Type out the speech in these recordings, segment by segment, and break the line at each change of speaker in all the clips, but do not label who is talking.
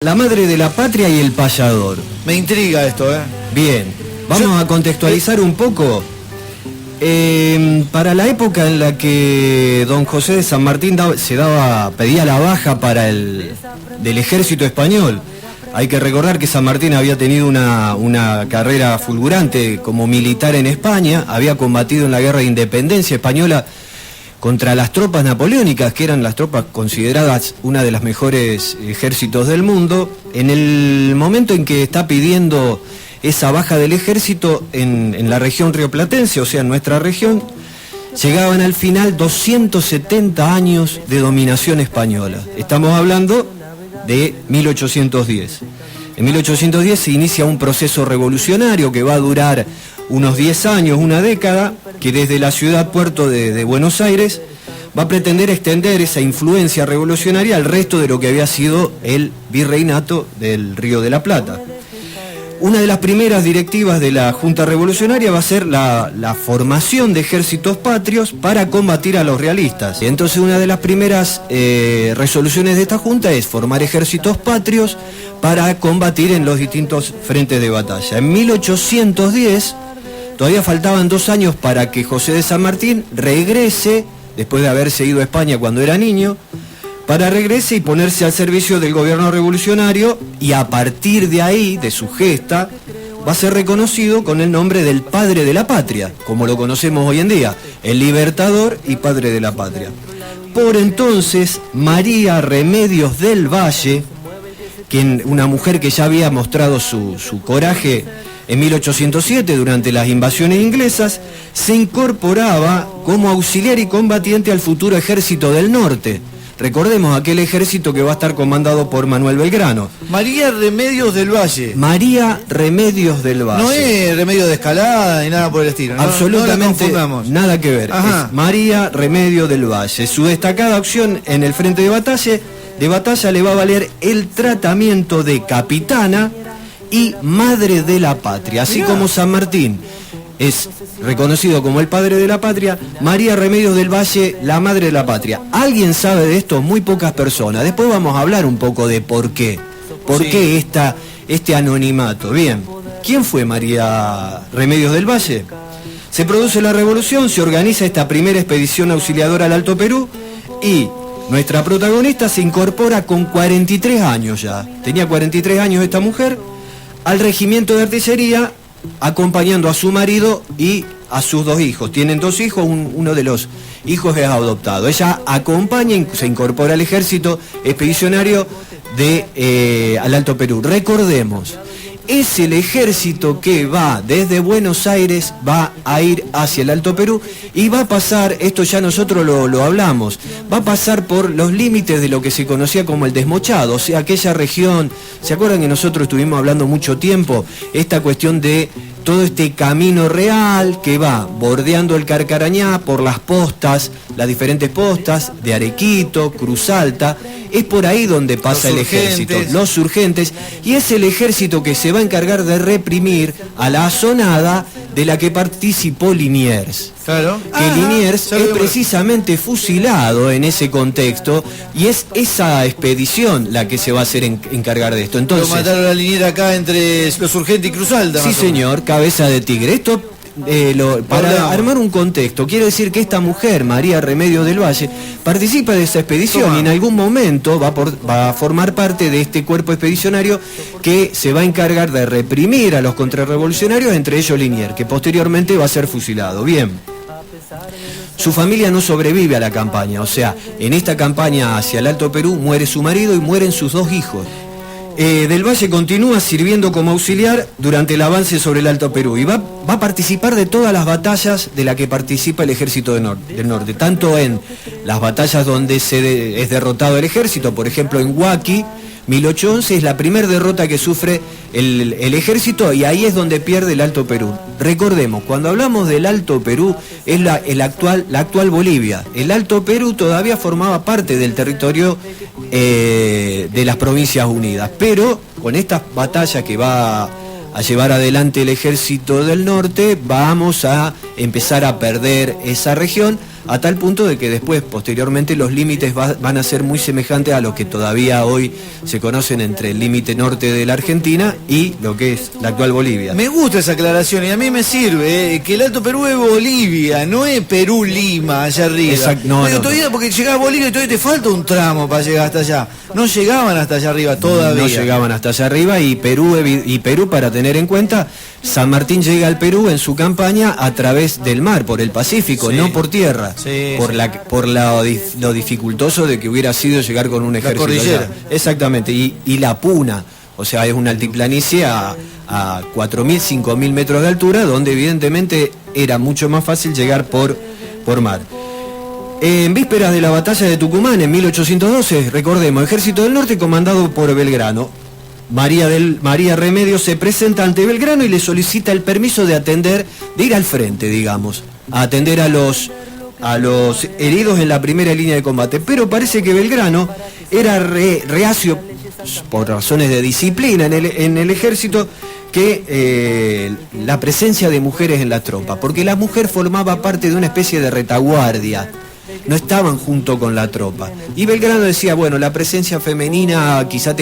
La madre de la patria y el payador.
Me intriga esto, ¿eh?
Bien, vamos a contextualizar un poco. Para la época en la que don José de San Martín pedía la baja del ejército español. Hay que recordar que San Martín había tenido una carrera fulgurante como militar en España, había combatido en la guerra de independencia española contra las tropas napoleónicas, que eran las tropas consideradas una de las mejores ejércitos del mundo. En el momento en que está pidiendo esa baja del ejército en la región rioplatense, o sea, en nuestra región, llegaban al final 270 años de dominación española. Estamos hablando de 1810. En 1810 se inicia un proceso revolucionario que va a durar unos 10 años, una década, que desde la ciudad-puerto de Buenos Aires va a pretender extender esa influencia revolucionaria al resto de lo que había sido el virreinato del Río de la Plata. Una de las primeras directivas de la Junta Revolucionaria va a ser la formación de ejércitos patrios para combatir a los realistas. Y entonces una de las primeras resoluciones de esta Junta es formar ejércitos patrios para combatir en los distintos frentes de batalla. En 1810, todavía faltaban 2 años para que José de San Martín regrese, después de haberse ido a España cuando era niño, para regrese y ponerse al servicio del gobierno revolucionario, y a partir de ahí, de su gesta, va a ser reconocido con el nombre del padre de la patria, como lo conocemos hoy en día, el libertador y padre de la patria. Por entonces, María Remedios del Valle, una mujer que ya había mostrado su coraje en 1807 durante las invasiones inglesas, se incorporaba como auxiliar y combatiente al futuro ejército del norte. Recordemos aquel ejército que va a estar comandado por Manuel Belgrano.
María Remedios del Valle.
María Remedios del Valle.
No es Remedio de Escalada ni nada por el estilo.
Absolutamente
no
nada que ver. Es María Remedios del Valle. Su destacada acción en el frente de batalla le va a valer el tratamiento de capitana y madre de la patria. Así como San Martín es reconocido como el padre de la patria, María Remedios del Valle, la madre de la patria. ¿Alguien sabe de esto? Muy pocas personas. Después vamos a hablar un poco de por qué. ¿Por qué este anonimato? Bien, ¿quién fue María Remedios del Valle? Se produce la revolución, se organiza esta primera expedición auxiliadora al Alto Perú y nuestra protagonista se incorpora con 43 años ya. Tenía 43 años esta mujer al regimiento de artillería, acompañando a su marido y a sus 2 hijos. Tienen 2 hijos, uno de los hijos es adoptado. Ella acompaña y se incorpora al ejército expedicionario al Alto Perú. Recordemos, es el ejército que va desde Buenos Aires, va a ir hacia el Alto Perú y va a pasar, esto ya nosotros lo hablamos, va a pasar por los límites de lo que se conocía como el Desmochado, o sea, aquella región. ¿Se acuerdan que nosotros estuvimos hablando mucho tiempo? Esta cuestión de todo este camino real que va bordeando el Carcarañá por las postas, las diferentes postas de Arequito, Cruz Alta. Es por ahí donde pasa el ejército, los urgentes, y es el ejército que se va a encargar de reprimir a la asonada de la que participó Liniers.
Claro.
Que Liniers es precisamente fusilado en ese contexto, y es esa expedición la que se va a hacer encargar de esto. Entonces,
lo mataron a Liniers acá entre los urgentes y Cruz Alta.
Sí, señor, cabeza de tigre. Esto para armar un contexto, quiero decir que esta mujer, María Remedios del Valle, participa de esa expedición y en algún momento va a formar parte de este cuerpo expedicionario que se va a encargar de reprimir a los contrarrevolucionarios, entre ellos Liniers, que posteriormente va a ser fusilado. Bien. Su familia no sobrevive a la campaña, o sea, en esta campaña hacia el Alto Perú muere su marido y mueren sus 2 hijos. Del Valle continúa sirviendo como auxiliar durante el avance sobre el Alto Perú y va a participar de todas las batallas de las que participa el ejército del norte, tanto en las batallas donde es derrotado el ejército, por ejemplo en Huaki, 1811 es la primera derrota que sufre el ejército, y ahí es donde pierde el Alto Perú. Recordemos, cuando hablamos del Alto Perú es la actual Bolivia. El Alto Perú todavía formaba parte del territorio de las Provincias Unidas, pero con estas batallas que va a llevar adelante el ejército del norte, vamos a empezar a perder esa región, a tal punto de que después, posteriormente, los límites van a ser muy semejantes a los que todavía hoy se conocen entre el límite norte de la Argentina y lo que es la actual Bolivia.
Me gusta esa aclaración y a mí me sirve, que el Alto Perú es Bolivia, no es Perú-Lima allá arriba.
Exacto, no.
Todavía, porque llegás a Bolivia y todavía te falta un tramo para llegar hasta allá. No llegaban hasta allá arriba todavía.
No llegaban hasta allá arriba y Perú, para tener en cuenta, San Martín llega al Perú en su campaña a través del mar, por el Pacífico,
sí,
no por tierra,
sí,
por lo dificultoso de que hubiera sido llegar con un ejército.
La cordillera.
Allá. Exactamente, y la Puna, o sea, es una altiplanicie a 4.000, 5.000 metros de altura, donde evidentemente era mucho más fácil llegar por mar. En vísperas de la batalla de Tucumán, en 1812, recordemos, Ejército del Norte comandado por Belgrano. María Remedios se presenta ante Belgrano y le solicita el permiso de ir al frente, digamos, a atender a los heridos en la primera línea de combate. Pero parece que Belgrano era reacio, por razones de disciplina en el ejército, que la presencia de mujeres en la tropa, porque la mujer formaba parte de una especie de retaguardia. No estaban junto con la tropa. Y Belgrano decía, bueno, la presencia femenina quizá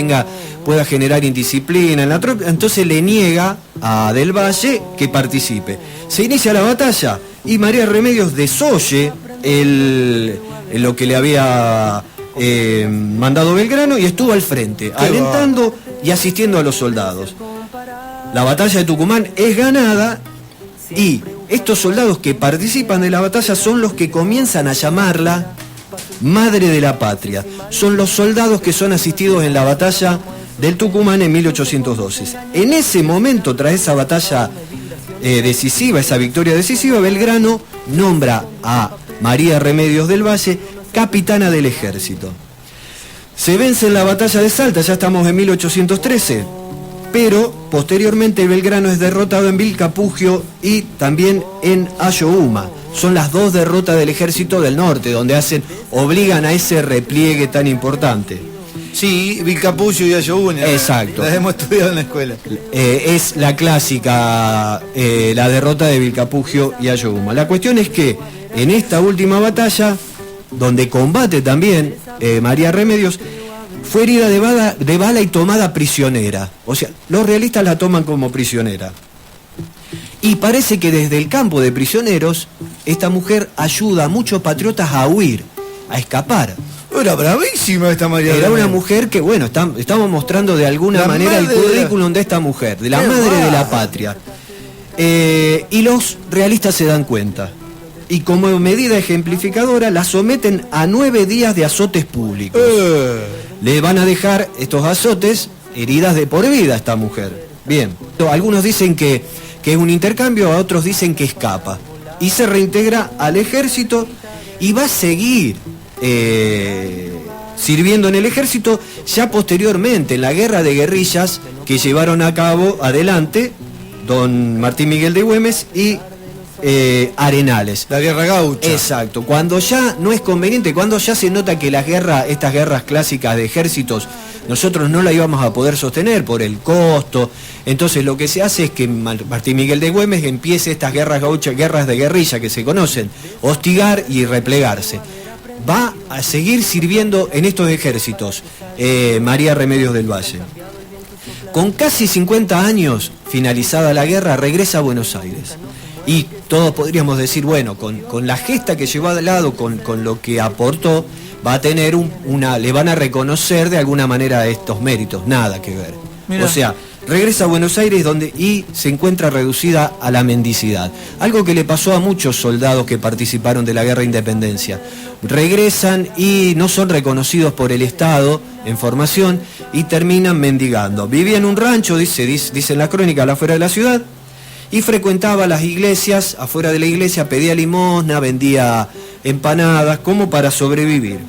pueda generar indisciplina en la tropa, entonces le niega a Del Valle que participe. Se inicia la batalla y María Remedios desoye lo que le había mandado Belgrano y estuvo al frente, alentando y asistiendo a los soldados. La batalla de Tucumán es ganada y estos soldados que participan de la batalla son los que comienzan a llamarla Madre de la Patria. Son los soldados que son asistidos en la batalla del Tucumán en 1812. En ese momento, tras esa batalla decisiva, esa victoria decisiva, Belgrano nombra a María Remedios del Valle capitana del ejército. Se vence en la batalla de Salta, ya estamos en 1813. Pero posteriormente Belgrano es derrotado en Vilcapugio y también en Ayohuma. Son las dos derrotas del Ejército del Norte, donde obligan a ese repliegue tan importante.
Sí, Vilcapugio y Ayohuma.
Exacto.
Las hemos estudiado en la escuela.
Es la clásica, la derrota de Vilcapugio y Ayohuma. La cuestión es que en esta última batalla, donde combate también María Remedios, fue herida de bala y tomada prisionera. O sea, los realistas la toman como prisionera. Y parece que desde el campo de prisioneros, esta mujer ayuda a muchos patriotas a huir, a escapar.
Era bravísima esta María.
Era una mujer que, bueno, estamos mostrando de alguna manera el currículum de esta mujer, de la madre de la patria. Y los realistas se dan cuenta. Y como medida ejemplificadora, la someten a 9 días de azotes públicos. Le van a dejar estos azotes heridas de por vida a esta mujer. Bien, algunos dicen que es un intercambio, a otros dicen que escapa. Y se reintegra al ejército y va a seguir sirviendo en el ejército ya posteriormente, en la guerra de guerrillas que llevaron a cabo adelante don Martín Miguel de Güemes y Arenales.
La guerra gaucha.
Exacto, cuando ya no es conveniente, cuando ya se nota que estas guerras clásicas de ejércitos, nosotros no la íbamos a poder sostener por el costo, entonces lo que se hace es que Martín Miguel de Güemes empiece estas guerras gauchas, guerras de guerrilla que se conocen, hostigar y replegarse. Va a seguir sirviendo en estos ejércitos María Remedios del Valle. Con casi 50 años, finalizada la guerra, regresa a Buenos Aires. Y todos podríamos decir, bueno, con la gesta que llevó al lado, con lo que aportó, va a tener le van a reconocer de alguna manera estos méritos. Nada que ver. Mirá. O sea, regresa a Buenos Aires y se encuentra reducida a la mendicidad. Algo que le pasó a muchos soldados que participaron de la guerra de independencia. Regresan y no son reconocidos por el Estado en formación y terminan mendigando. Vivía en un rancho, dice en la crónica, afuera de la ciudad, y frecuentaba las iglesias, afuera de la iglesia pedía limosna, vendía empanadas, como para sobrevivir.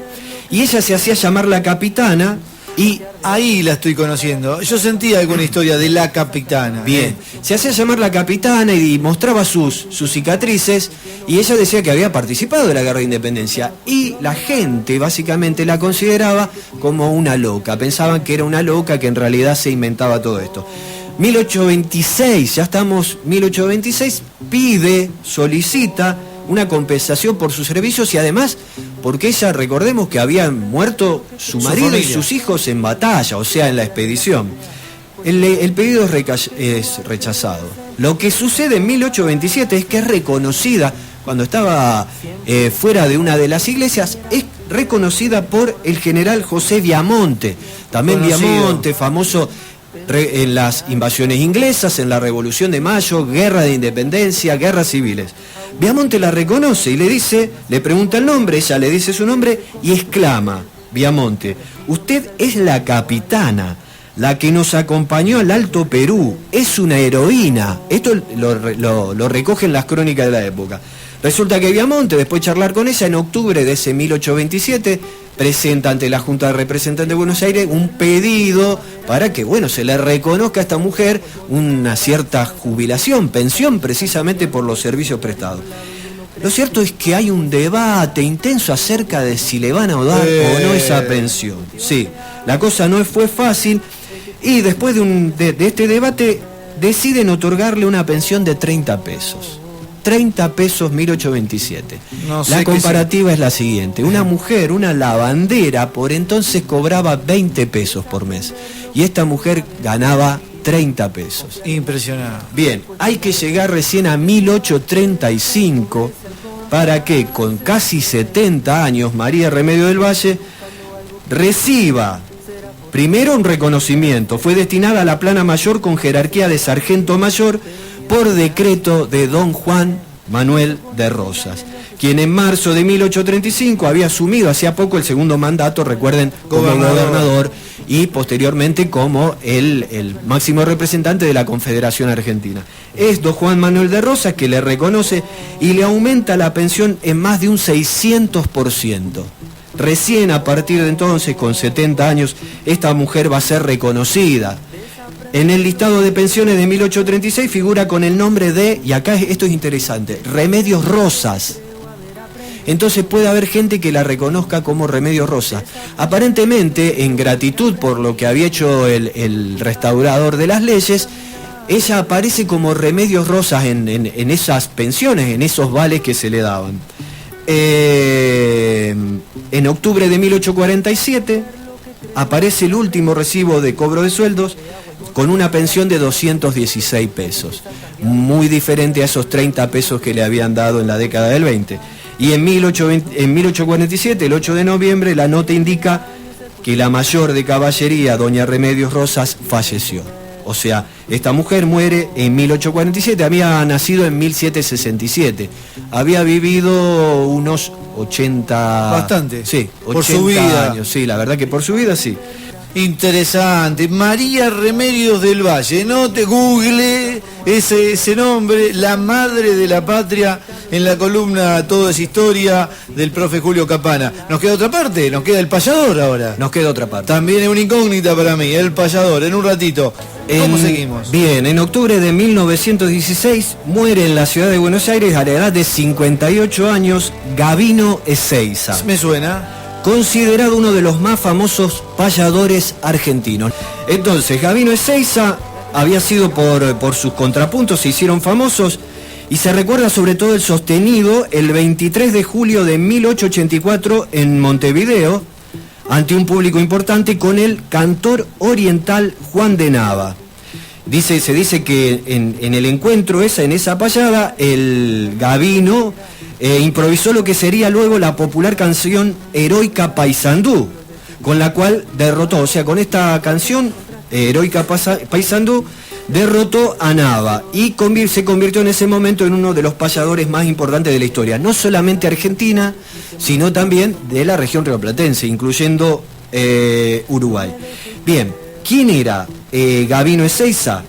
Y ella se hacía llamar la capitana y...
Ahí la estoy conociendo. Yo sentía alguna historia de la capitana.
Bien, se hacía llamar la capitana y mostraba sus cicatrices y ella decía que había participado de la guerra de independencia y la gente básicamente la consideraba como una loca. Pensaban que era una loca, que en realidad se inventaba todo esto. 1826, ya estamos, 1826, solicita una compensación por sus servicios y además porque ella, recordemos que habían muerto su marido y sus hijos en batalla, o sea, en la expedición. El pedido es rechazado. Lo que sucede en 1827 es que es reconocida, cuando estaba fuera de una de las iglesias, es reconocida por el general José Viamonte, también conocido. Viamonte, famoso en las invasiones inglesas, en la Revolución de Mayo, guerra de independencia, guerras civiles. Viamonte la reconoce y le pregunta el nombre, ella le dice su nombre y exclama, Viamonte, usted es la capitana, la que nos acompañó al Alto Perú, es una heroína. Esto lo recogen las crónicas de la época. Resulta que Viamonte, después de charlar con ella, en octubre de ese 1827, presenta ante la Junta de Representantes de Buenos Aires un pedido para que, se le reconozca a esta mujer una cierta jubilación, pensión, precisamente por los servicios prestados. Lo cierto es que hay un debate intenso acerca de si le van a dar o no esa pensión. Sí, la cosa no fue fácil y después de este debate deciden otorgarle una pensión de 30 pesos. 30 pesos 1827. La comparativa es la siguiente. Una mujer, una lavandera, por entonces cobraba 20 pesos por mes. Y esta mujer ganaba 30 pesos.
Impresionante.
Bien, hay que llegar recién a 1835 para que con casi 70 años María Remedio del Valle reciba primero un reconocimiento. Fue destinada a la plana mayor con jerarquía de sargento mayor por decreto de don Juan Manuel de Rosas, quien en marzo de 1835 había asumido hacía poco el segundo mandato, recuerden, como gobernador y posteriormente como el máximo representante de la Confederación Argentina. Es don Juan Manuel de Rosas que le reconoce y le aumenta la pensión en más de un 600%. Recién a partir de entonces, con 70 años, esta mujer va a ser reconocida. En el listado de pensiones de 1836 figura con el nombre de, y acá esto es interesante, Remedios Rosas. Entonces puede haber gente que la reconozca como Remedios Rosas. Aparentemente, en gratitud por lo que había hecho el restaurador de las leyes, ella aparece como Remedios Rosas en esas pensiones, en esos vales que se le daban. En octubre de 1847 aparece el último recibo de cobro de sueldos con una pensión de 216 pesos, muy diferente a esos 30 pesos que le habían dado en la década del 20. Y en 1847, el 8 de noviembre, la nota indica que la mayor de caballería, doña Remedios Rosas, falleció. O sea, esta mujer muere en 1847, había nacido en 1767, había vivido unos 80...
Bastante.
Sí, 80
por su vida.
Años, sí, la verdad que por su vida sí.
Interesante, María Remedios del Valle, no te google ese nombre, la madre de la patria, en la columna Todo es Historia del profe Julio Capana. ¿Nos queda otra parte? ¿Nos queda el payador ahora?
Nos queda otra parte.
También es una incógnita para mí, el payador, en un ratito. ¿Cómo seguimos?
Bien, en octubre de 1916 muere en la ciudad de Buenos Aires a la edad de 58 años Gabino Ezeiza.
Me suena.
Considerado uno de los más famosos payadores argentinos. Entonces, Gabino Ezeiza había sido por sus contrapuntos, se hicieron famosos, y se recuerda sobre todo el sostenido el 23 de julio de 1884 en Montevideo, ante un público importante, con el cantor oriental Juan de Nava. Se dice que en el encuentro en esa payada, el Gabino improvisó lo que sería luego la popular canción Heroica Paysandú, con la cual derrotó, o sea, con esta canción, Heroica Paysandú, derrotó a Nava y se convirtió en ese momento en uno de los payadores más importantes de la historia, no solamente argentina, sino también de la región rioplatense, incluyendo Uruguay. Bien, ¿quién era Gabino Ezeiza?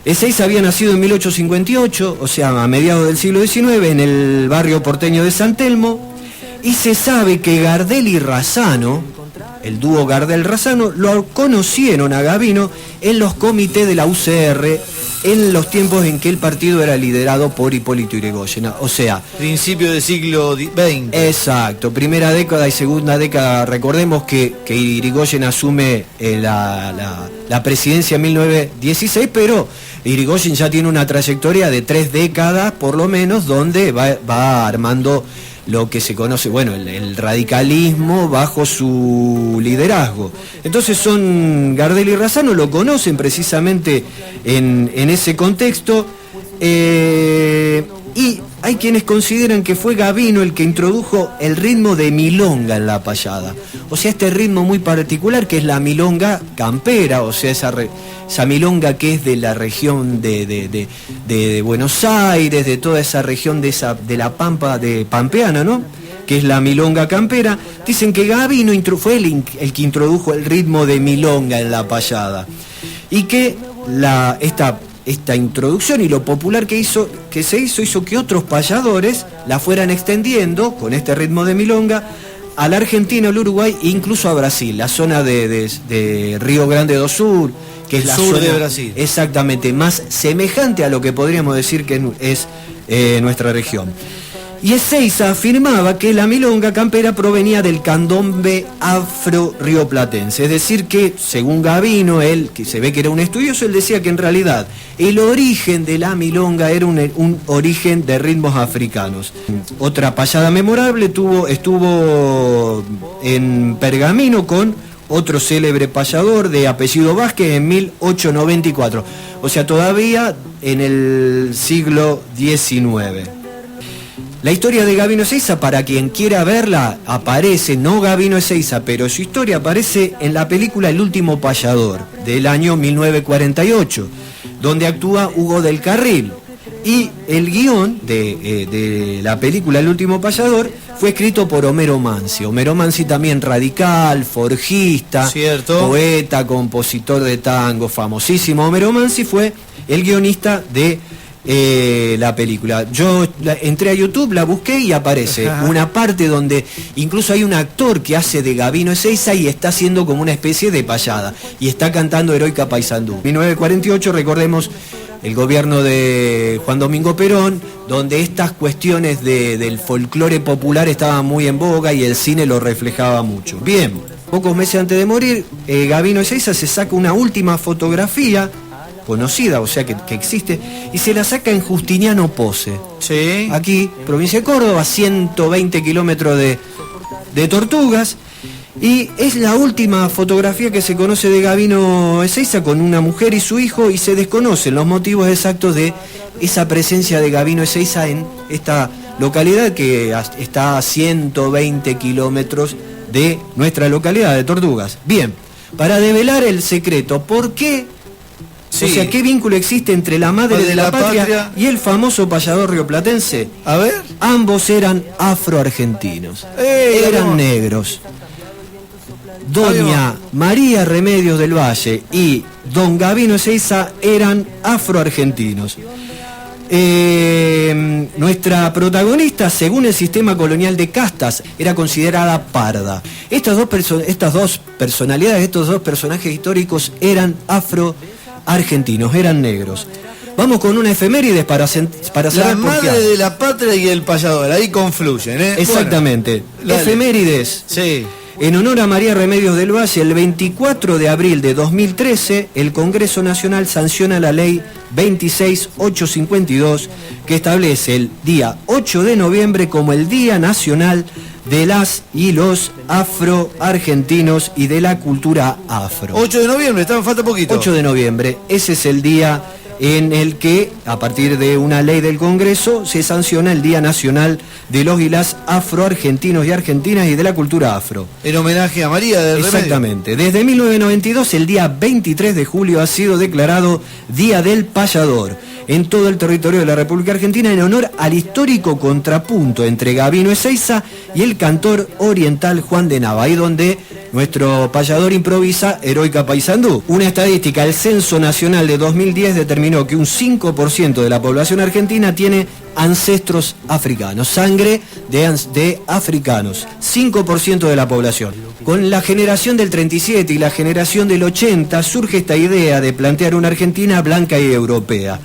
Ezeiza había nacido en 1858, o sea, a mediados del siglo XIX, en el barrio porteño de San Telmo, y se sabe que Gardel y Razzano el dúo Gardel-Razzano, lo conocieron a Gavino en los comités de la UCR en los tiempos en que el partido era liderado por Hipólito Yrigoyen, o sea...
Principio del siglo XX.
Exacto, primera década y segunda década. Recordemos que Yrigoyen asume la presidencia en 1916, pero Yrigoyen ya tiene una trayectoria de 3 décadas, por lo menos, donde va armando lo que se conoce, bueno, el radicalismo bajo su liderazgo. Entonces Gardel y Razzano lo conocen precisamente en ese contexto, y hay quienes consideran que fue Gavino el que introdujo el ritmo de milonga en la payada. O sea, este ritmo muy particular que es la milonga campera, o sea, esa milonga que es de la región de Buenos Aires, de toda esa región de la Pampa, de Pampeana, ¿no? Que es la milonga campera. Dicen que Gavino fue el que introdujo el ritmo de milonga en la payada. Y que esta introducción y lo popular que se hizo que otros payadores la fueran extendiendo con este ritmo de milonga a la Argentina, al Uruguay e incluso a Brasil, la zona de Río Grande do Sul, que es la
sur
zona
de Brasil,
exactamente más semejante a lo que podríamos decir que es nuestra región. Y Ezeiza afirmaba que la milonga campera provenía del candombe afro-rioplatense, es decir que, según Gavino, él, que se ve que era un estudioso, él decía que en realidad el origen de la milonga era un origen de ritmos africanos. Otra payada memorable estuvo en Pergamino con otro célebre payador de apellido Vázquez en 1894, o sea, todavía en el siglo XIX. La historia de Gavino Ezeiza, para quien quiera verla, aparece, no Gavino Ezeiza, pero su historia aparece en la película El último payador, del año 1948, donde actúa Hugo del Carril. Y el guión de la película El último payador fue escrito por Homero Mansi. Homero Mansi también radical, forjista,
¿cierto?,
poeta, compositor de tango, famosísimo. Homero Mansi fue el guionista de la película. Yo entré a YouTube, la busqué y aparece una parte donde incluso hay un actor que hace de Gavino Ezeiza y está haciendo como una especie de payada y está cantando Heroica Paysandú. 1948, recordemos el gobierno de Juan Domingo Perón, donde estas cuestiones del folclore popular estaban muy en boga y el cine lo reflejaba mucho. Bien, pocos meses antes de morir, Gavino Ezeiza se saca una última fotografía conocida, o sea que existe, y se la saca en Justiniano Pose.
Sí.
Aquí, provincia de Córdoba, 120 kilómetros de Tortugas, y es la última fotografía que se conoce de Gavino Ezeiza con una mujer y su hijo, y se desconocen los motivos exactos de esa presencia de Gavino Ezeiza en esta localidad que está a 120 kilómetros de nuestra localidad de Tortugas. Bien, para develar el secreto, ¿por qué? Sí. O sea, ¿qué vínculo existe entre la madre de la patria y el famoso payador rioplatense?
A ver.
Ambos eran afroargentinos. Eran negros. Doña María Remedios del Valle y don Gavino Ezeiza eran afroargentinos. Nuestra protagonista, según el sistema colonial de castas, era considerada parda. Estas dos personalidades, estos dos personajes históricos eran afroargentinos, eran negros. Vamos con una efemérides para saber
la madre de la patria y el payador, ahí confluyen, ¿eh?
Exactamente. Bueno, efemérides.
Sí.
En honor a María Remedios del Valle, el 24 de abril de 2013, el Congreso Nacional sanciona la ley 26852, que establece el día 8 de noviembre como el Día Nacional de las y los afroargentinos y de la cultura afro.
8 de noviembre, falta poquito.
8 de noviembre, ese es el día en el que, a partir de una ley del Congreso, se sanciona el Día Nacional de los y las afroargentinos y argentinas y de la cultura afro.
En homenaje a María del Remedio.
Exactamente. Desde 1992, el día 23 de julio ha sido declarado Día del Payador en todo el territorio de la República Argentina, en honor al histórico contrapunto entre Gavino Ezeiza y el cantor oriental Juan de Nava, ahí donde Nuestro payador improvisa, Heroica Paysandú. Una estadística, el Censo Nacional de 2010 determinó que un 5% de la población argentina tiene ancestros africanos, sangre de africanos, 5% de la población. Con la generación del 37 y la generación del 80 surge esta idea de plantear una Argentina blanca y europea.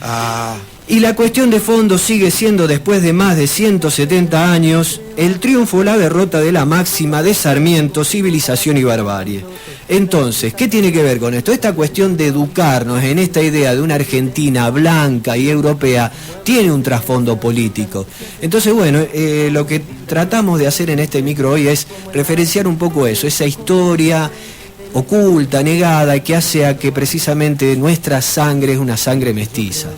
Y la cuestión de fondo sigue siendo, después de más de 170 años, el triunfo o la derrota de la máxima de Sarmiento, civilización y barbarie. Entonces, ¿qué tiene que ver con esto? Esta cuestión de educarnos en esta idea de una Argentina blanca y europea tiene un trasfondo político. Entonces, bueno, lo que tratamos de hacer en este micro hoy es referenciar un poco eso, esa historia oculta, negada, que hace a que precisamente nuestra sangre es una sangre mestiza.